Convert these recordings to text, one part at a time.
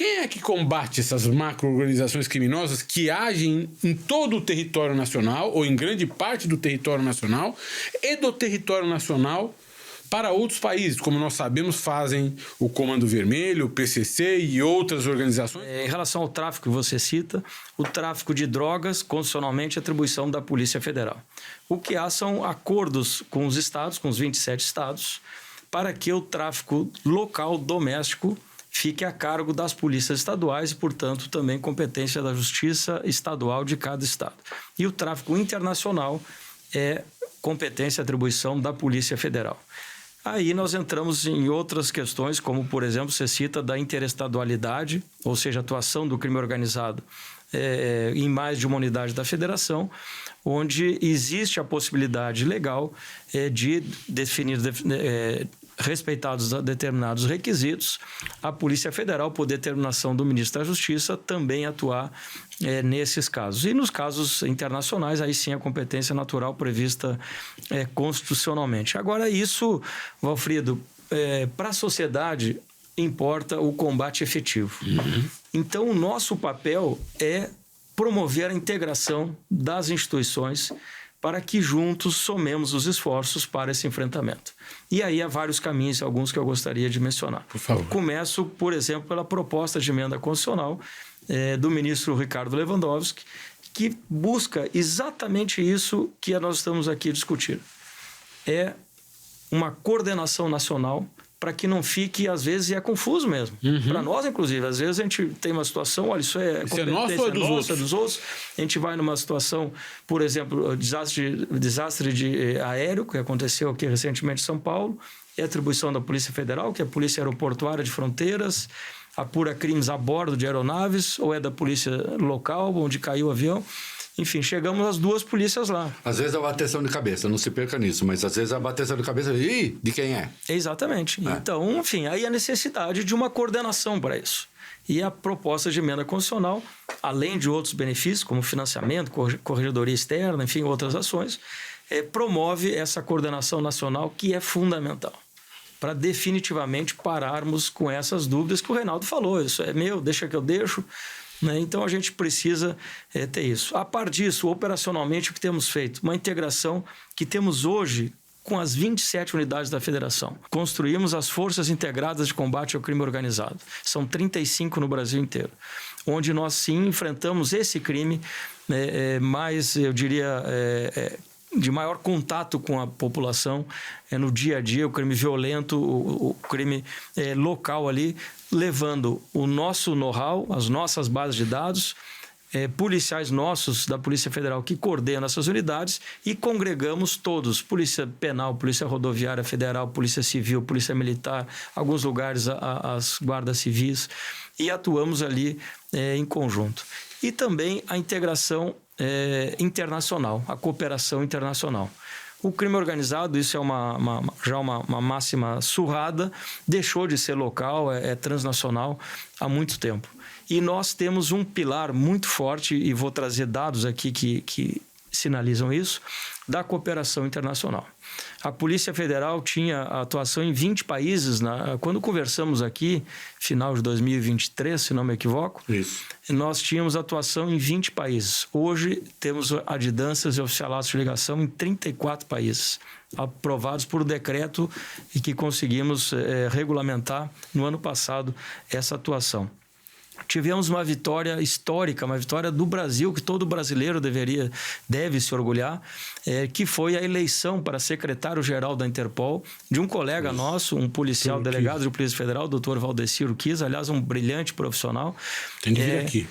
Quem é que combate essas macro-organizações criminosas que agem em todo o território nacional, ou em grande parte do território nacional, e do território nacional para outros países, como nós sabemos, fazem o Comando Vermelho, o PCC e outras organizações? Em relação ao tráfico que você cita, o tráfico de drogas, constitucionalmente, é atribuição da Polícia Federal. O que há são acordos com os estados, com os 27 estados, para que o tráfico local, doméstico, fique a cargo das polícias estaduais e, portanto, também competência da Justiça Estadual de cada estado. E o tráfico internacional é competência e atribuição da Polícia Federal. Aí nós entramos em outras questões, como, por exemplo, você cita da interestadualidade, ou seja, atuação do crime organizado em mais de uma unidade da federação, onde existe a possibilidade legal de definir, respeitados determinados requisitos, a Polícia Federal, por determinação do Ministro da Justiça, também atuar nesses casos. E nos casos internacionais, aí sim a competência natural prevista constitucionalmente. Agora, isso, Valfrido, para a sociedade importa o combate efetivo. Uhum. Então, o nosso papel é promover a integração das instituições para que juntos somemos os esforços para esse enfrentamento. E aí há vários caminhos, alguns que eu gostaria de mencionar. Por favor. Começo, por exemplo, pela proposta de emenda constitucional do ministro Ricardo Lewandowski, que busca exatamente isso que nós estamos aqui discutindo. É uma coordenação nacional para que não fique, às vezes, é confuso mesmo. Uhum. Para nós, inclusive, às vezes a gente tem uma situação, olha, isso é nosso ou é dos outros? É dos outros. A gente vai numa situação, por exemplo, desastre aéreo, que aconteceu aqui recentemente em São Paulo, é atribuição da Polícia Federal, que é a Polícia Aeroportuária de Fronteiras, apura crimes a bordo de aeronaves, ou é da polícia local, onde caiu o avião. Enfim, chegamos às duas polícias lá. Às vezes é uma bateção de cabeça, não se perca nisso, mas às vezes é uma bateção de cabeça, de quem é? Exatamente. Então, enfim, aí a necessidade de uma coordenação para isso. E a proposta de emenda constitucional, além de outros benefícios, como financiamento, corregedoria externa, enfim, outras ações, promove essa coordenação nacional que é fundamental para definitivamente pararmos com essas dúvidas que o Reinaldo falou. Isso é meu, deixa que eu deixo. Então, a gente precisa ter isso. A par disso, operacionalmente, o que temos feito? Uma integração que temos hoje com as 27 unidades da federação. Construímos as Forças Integradas de Combate ao Crime Organizado. São 35 no Brasil inteiro. Onde nós, sim, enfrentamos esse crime mais, eu diria, de maior contato com a população no dia a dia, o crime violento, o crime local ali, levando o nosso know-how, as nossas bases de dados, policiais nossos da Polícia Federal que coordenam essas unidades e congregamos todos, Polícia Penal, Polícia Rodoviária Federal, Polícia Civil, Polícia Militar, alguns lugares as guardas civis e atuamos ali em conjunto. E também a integração internacional, a cooperação internacional. O crime organizado, isso é já uma máxima surrada, deixou de ser local, é transnacional há muito tempo. E nós temos um pilar muito forte, e vou trazer dados aqui que sinalizam isso, da cooperação internacional. A Polícia Federal tinha atuação em 20 países. Quando conversamos aqui, final de 2023, se não me equivoco, isso. Nós tínhamos atuação em 20 países. Hoje temos adjudâncias e oficialatos de ligação em 34 países, aprovados por decreto e que conseguimos regulamentar no ano passado essa atuação. Tivemos uma vitória histórica, uma vitória do Brasil, que todo brasileiro deve se orgulhar, que foi a eleição para secretário-geral da Interpol de um colega nosso, um policial delegado de Polícia Federal, doutor Valdecir Urquiza, aliás, um brilhante profissional. Tem que vir aqui.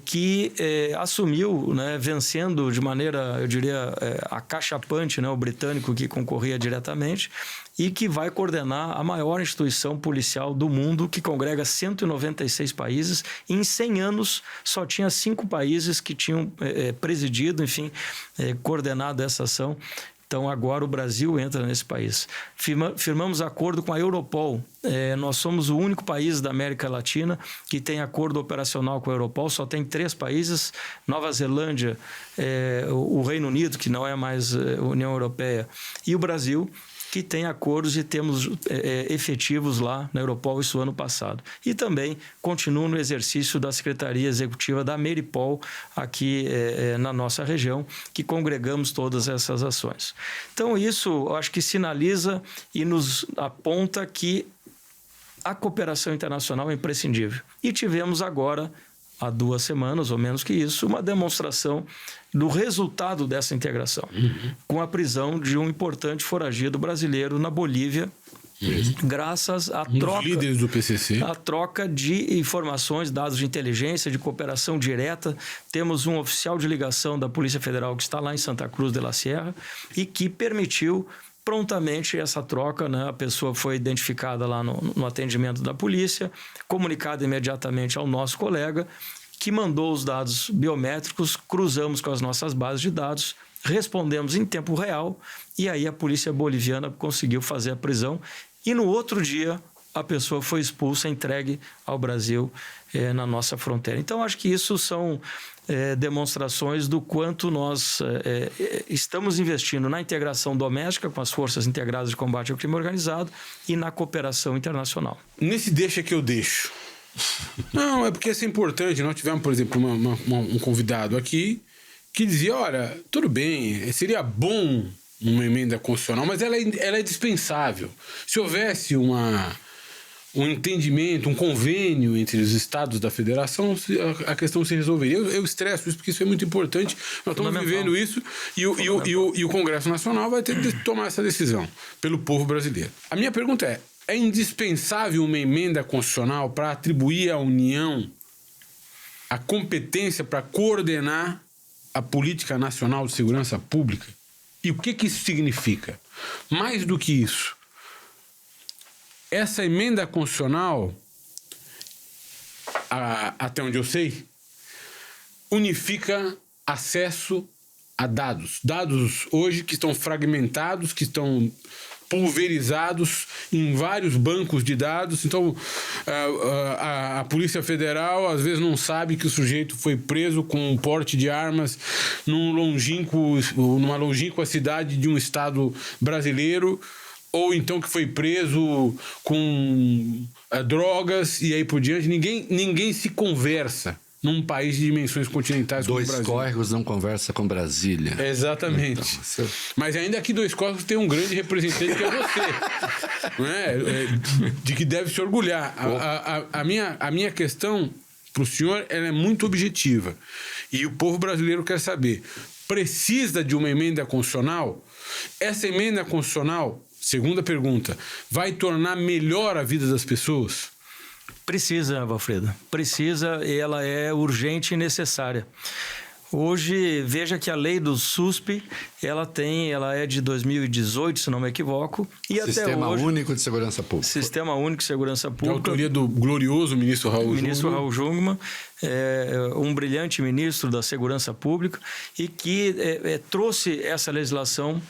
Que assumiu, vencendo de maneira, eu diria, acachapante, o britânico que concorria diretamente, e que vai coordenar a maior instituição policial do mundo, que congrega 196 países. Em 100 anos, só tinha 5 países que tinham presidido, enfim, coordenado essa ação. Então, agora o Brasil entra nesse país. Firmamos acordo com a Europol. Nós somos o único país da América Latina que tem acordo operacional com a Europol. Só tem 3 países, Nova Zelândia, o Reino Unido, que não é mais União Europeia, e o Brasil. que tem acordos e temos efetivos lá na Europol, isso ano passado. E também continuo no exercício da Secretaria Executiva da Meripol, aqui na nossa região, que congregamos todas essas ações. Então, isso eu acho que sinaliza e nos aponta que a cooperação internacional é imprescindível. E tivemos agora, há 2 semanas, ou menos que isso, uma demonstração do resultado dessa integração, com a prisão de um importante foragido brasileiro na Bolívia, graças à troca, líderes do PCC. a troca de informações, dados de inteligência, de cooperação direta. Temos um oficial de ligação da Polícia Federal que está lá em Santa Cruz de la Sierra e que permitiu prontamente essa troca, né? A pessoa foi identificada lá no atendimento da polícia, comunicada imediatamente ao nosso colega, que mandou os dados biométricos, cruzamos com as nossas bases de dados, respondemos em tempo real e aí a polícia boliviana conseguiu fazer a prisão e no outro dia a pessoa foi expulsa, entregue ao Brasil na nossa fronteira. Então, acho que isso são demonstrações do quanto nós estamos investindo na integração doméstica com as forças integradas de combate ao crime organizado e na cooperação internacional. Nesse deixa que eu deixo. Não, é porque isso é importante. Nós tivemos, por exemplo, um convidado aqui que dizia, olha, tudo bem, seria bom uma emenda constitucional, mas ela é dispensável. Se houvesse um entendimento, um convênio entre os estados da federação, a questão se resolveria. Eu estresso isso porque isso é muito importante. Nós estamos vivendo isso e o Congresso Nacional vai ter que tomar essa decisão pelo povo brasileiro. A minha pergunta é indispensável uma emenda constitucional para atribuir à União a competência para coordenar a política nacional de segurança pública? E o que isso significa? Mais do que isso, essa emenda constitucional, até onde eu sei, unifica acesso a dados. Dados hoje que estão fragmentados, que estão pulverizados em vários bancos de dados. Então, a Polícia Federal às vezes não sabe que o sujeito foi preso com um porte de armas numa longínqua cidade de um estado brasileiro, ou então que foi preso com drogas e aí por diante. Ninguém se conversa num país de dimensões continentais como o Brasil. 2 córregos não conversa com Brasília. Exatamente. Então, mas ainda aqui 2 córregos tem um grande representante que é você. Não é? De que deve se orgulhar. A minha questão para o senhor ela é muito objetiva. E o povo brasileiro quer saber. Precisa de uma emenda constitucional? Essa emenda constitucional, segunda pergunta, vai tornar melhor a vida das pessoas? Precisa, Valfredo. Precisa e ela é urgente e necessária. Hoje, veja que a lei do SUSP, ela é de 2018, se não me equivoco. E Sistema até hoje, Único de Segurança Pública. Sistema Único de Segurança Pública. De autoria do glorioso ministro Raul Jungmann, um brilhante ministro da Segurança Pública e que trouxe essa legislação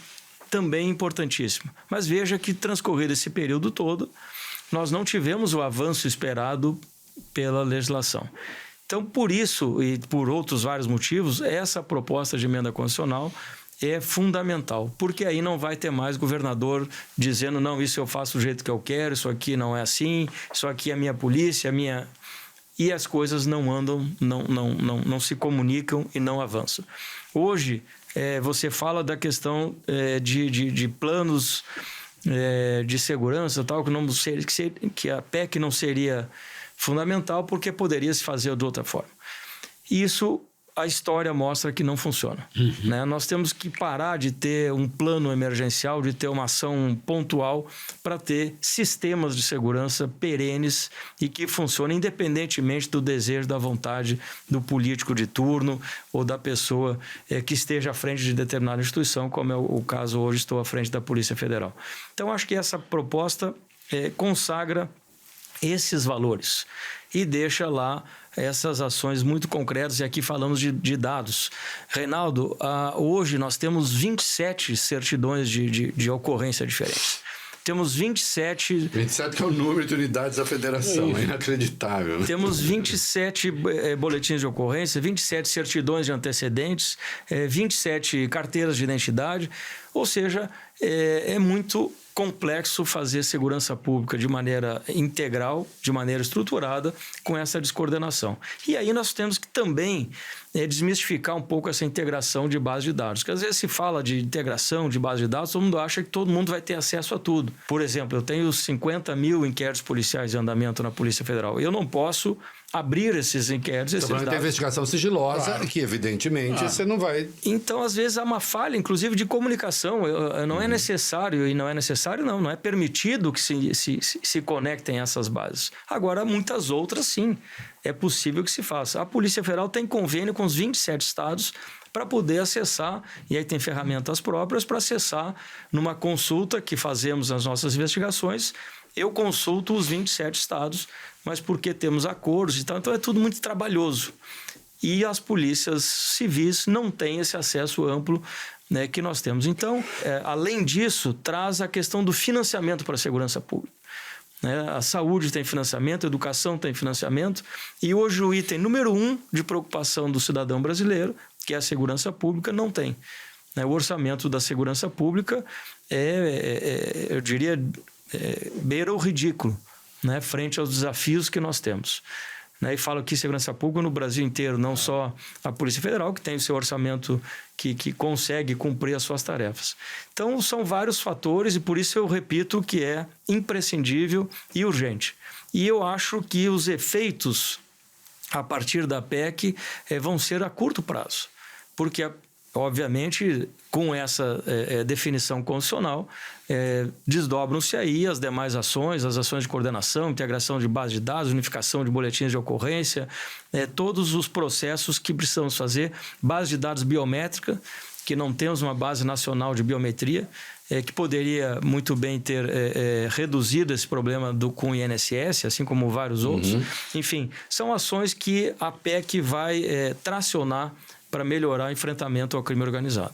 também importantíssima. Mas veja que transcorrido esse período todo, nós não tivemos o avanço esperado pela legislação. Então, por isso e por outros vários motivos, essa proposta de emenda constitucional é fundamental, porque aí não vai ter mais governador dizendo, não, isso eu faço do jeito que eu quero, isso aqui não é assim, isso aqui é a minha polícia, a minha... E as coisas não andam, não se comunicam e não avançam. Hoje, você fala da questão de planos de segurança, tal, que a PEC não seria fundamental porque poderia se fazer de outra forma. Isso a história mostra que não funciona. Né? Nós temos que parar de ter um plano emergencial, de ter uma ação pontual para ter sistemas de segurança perenes e que funcionem independentemente do desejo, da vontade do político de turno ou da pessoa que esteja à frente de determinada instituição, como é o caso hoje, estou à frente da Polícia Federal. Então, acho que essa proposta consagra esses valores e deixa lá essas ações muito concretas, e aqui falamos de dados. Reinaldo, hoje nós temos 27 certidões de ocorrência diferentes. Temos 27... 27 que é o número de unidades da federação, é inacreditável. Né? Temos 27 boletins de ocorrência, 27 certidões de antecedentes, 27 carteiras de identidade, ou seja, é muito complexo fazer segurança pública de maneira integral, de maneira estruturada, com essa descoordenação. E aí nós temos que também desmistificar um pouco essa integração de base de dados. Porque às vezes se fala de integração de base de dados, todo mundo acha que todo mundo vai ter acesso a tudo. Por exemplo, eu tenho 50 mil inquéritos policiais em andamento na Polícia Federal. Eu não posso abrir esses inquéritos, esses dados. Tem investigação sigilosa, que evidentemente você não vai... Então, às vezes, há uma falha, inclusive, de comunicação. Não é necessário, e não é necessário, não é permitido que se conectem essas bases. Agora, muitas outras, sim, é possível que se faça. A Polícia Federal tem convênio com os 27 estados para poder acessar, e aí tem ferramentas próprias para acessar numa consulta que fazemos nas nossas investigações. Eu consulto os 27 estados, mas porque temos acordos e tal, então é tudo muito trabalhoso. E as polícias civis não têm esse acesso amplo, né, que nós temos. Então, além disso, traz a questão do financiamento para a segurança pública. A saúde tem financiamento, a educação tem financiamento, e hoje o item número 1 de preocupação do cidadão brasileiro, que é a segurança pública, não tem. O orçamento da segurança pública eu diria, beira o ridículo, né, frente aos desafios que nós temos. E falo que segurança pública no Brasil inteiro, não só a Polícia Federal, que tem o seu orçamento que consegue cumprir as suas tarefas. Então, são vários fatores e por isso eu repito que é imprescindível e urgente. E eu acho que os efeitos a partir da PEC vão ser a curto prazo, porque obviamente, com essa definição constitucional, desdobram-se aí as demais ações, as ações de coordenação, integração de base de dados, unificação de boletins de ocorrência, todos os processos que precisamos fazer, base de dados biométrica, que não temos uma base nacional de biometria, que poderia muito bem ter reduzido esse problema com o INSS, assim como vários outros. Enfim, são ações que a PEC vai tracionar para melhorar o enfrentamento ao crime organizado.